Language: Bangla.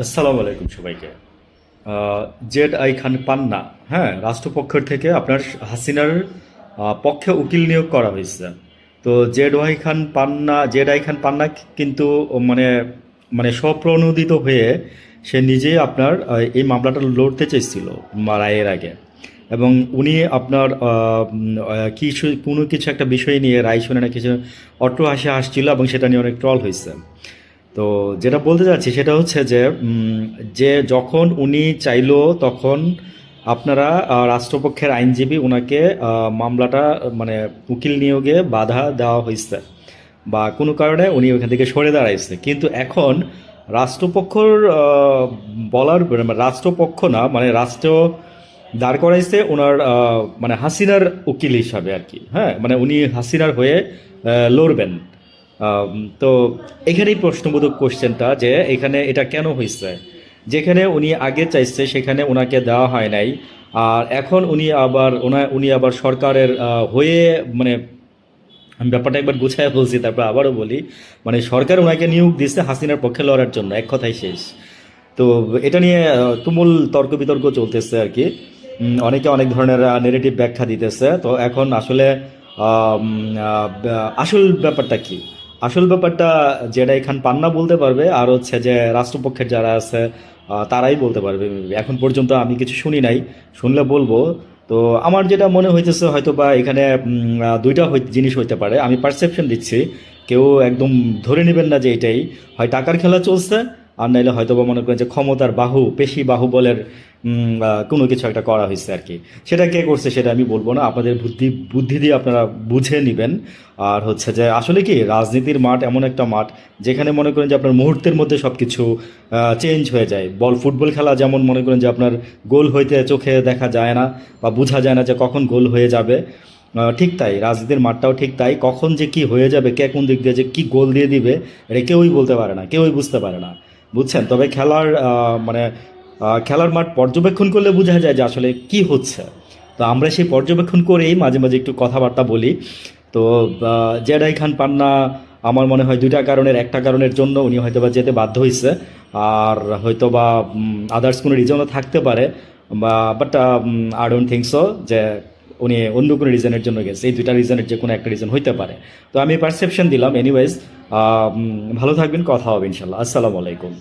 আসসালামু আলাইকুম সবাইকে। আহ, জেড আই খান পান্না, হ্যাঁ, রাষ্ট্রপক্ষের থেকে আপনার হাসিনার পক্ষে উকিল নিয়োগ করা হয়েছে। তো জেড আই খান পান্না কিন্তু মানে মানে স্বপ্রণোদিত হয়ে সে নিজেই আপনার এই মামলাটা লড়তে চেয়েছিল রায়ের আগে। এবং উনি আপনার কোনো কিছু একটা বিষয় নিয়ে রায় শুনে না কিছু অট্টহাসি হাসছিল এবং সেটা নিয়ে অনেক ট্রল হয়েছে। তো যেটা বলতে চাচ্ছি সেটা হচ্ছে যে যে যখন উনি চাইলো তখন আপনারা রাষ্ট্রপক্ষের আইনজীবী উনাকে মামলাটা মানে উকিল নিয়োগে বাধা দেওয়া হয়েছে বা কোনো কারণে উনি ওখান থেকে সরে দাঁড়াইছে, কিন্তু এখন রাষ্ট্রপক্ষর বলার মানে রাষ্ট্রপক্ষ না, মানে রাষ্ট্র দাঁড় করাইছে ওনার মানে হাসিনার উকিল হিসাবে আর কি। হ্যাঁ, মানে উনি হাসিনার হয়ে লড়বেন। আম, তো এখানেই প্রশ্নবোধক কোশ্চেনটা যে এখানে এটা কেন হয়েছে, যেখানে উনি আগে চাইছে সেখানে ওনাকে দেওয়া হয় নাই। আর এখন উনি আবার সরকারের হয়ে মানে আমি ব্যাপারটা একবার গুছায় বলছি, তারপর আবারও বলি, মানে সরকার ওনাকে নিয়োগ দিচ্ছে হাসিনার পক্ষে লড়ার জন্য, এক কথাই শেষ। তো এটা নিয়ে তুমুল তর্ক বিতর্ক চলতেছে আর কি। অনেকে অনেক ধরনের নেগেটিভ ব্যাখ্যা দিতেছে। তো এখন আসলে আসল ব্যাপারটা কি, আসল ব্যাপারটা যেটা এখান পান্না বলতে পারবে, আর হচ্ছে যে রাষ্ট্রপক্ষের যারা আছে তারাই বলতে পারবে। এখন পর্যন্ত আমি কিছু শুনি নাই, শুনলে বলবো। তো আমার যেটা মনে হইতেছে হয়তো বা এখানে দুইটা জিনিস হইতে পারে, আমি পারসেপশন দিচ্ছি। কেউ একদম ধরে নেবেন না যে এটাই, হয় টাকার খেলা চলছে, আর নাইলে হয়তো বা মনে করেন যে ক্ষমতার পেশি বাহুবলের কোনো কিছু একটা করা হয়েছে আর কি। সেটা কে করছে সেটা আমি বলবো না, আপনাদের বুদ্ধি বুদ্ধি দিয়ে আপনারা বুঝে নেবেন। আর হচ্ছে যে আসলে কি রাজনীতির মাঠ এমন একটা মাঠ যেখানে মনে করেন যে আপনার মুহূর্তের মধ্যে সব কিছু চেঞ্জ হয়ে যায়। ফুটবল খেলা যেমন মনে করেন যে আপনার গোল হইতে চোখে দেখা যায় না বা বোঝা যায় না যে কখন গোল হয়ে যাবে, ঠিক তাই রাজনীতির মাঠটাও ঠিক তাই। কখন যে কি হয়ে যাবে, কে কোন দিক দিয়ে যে কি গোল দিয়ে দিবে, এটা কেউই বলতে পারে না, কেউই বুঝতে পারে না, বুঝছেন। তবে খেলার মাঠ পর্যবেক্ষণ করলে বোঝা যায় যে আসলে কি হচ্ছে। তো আমরা সেই পর্যবেক্ষণ করেই মাঝে মাঝে একটু কথাবার্তা বলি। তো জেডাই খান পান্না আমার মনে হয় দুইটা কারণের, একটা কারণের জন্য উনি হয়তোবা যেতে বাধ্য হয়েছে, আর হয়তোবা আদার্স কোনো রিজনও থাকতে পারে, বা but I don't think so যে উনি অন্য কোনো রিজনের জন্য গেছে। এই দুইটা রিজনের যে কোনো একটা রিজন হইতে পারে। তো আমি পারসেপশন দিলাম। এনিওয়েজ, ভালো থাকবেন, কথা হবে ইনশাল্লাহ। আসসালামু আলাইকুম।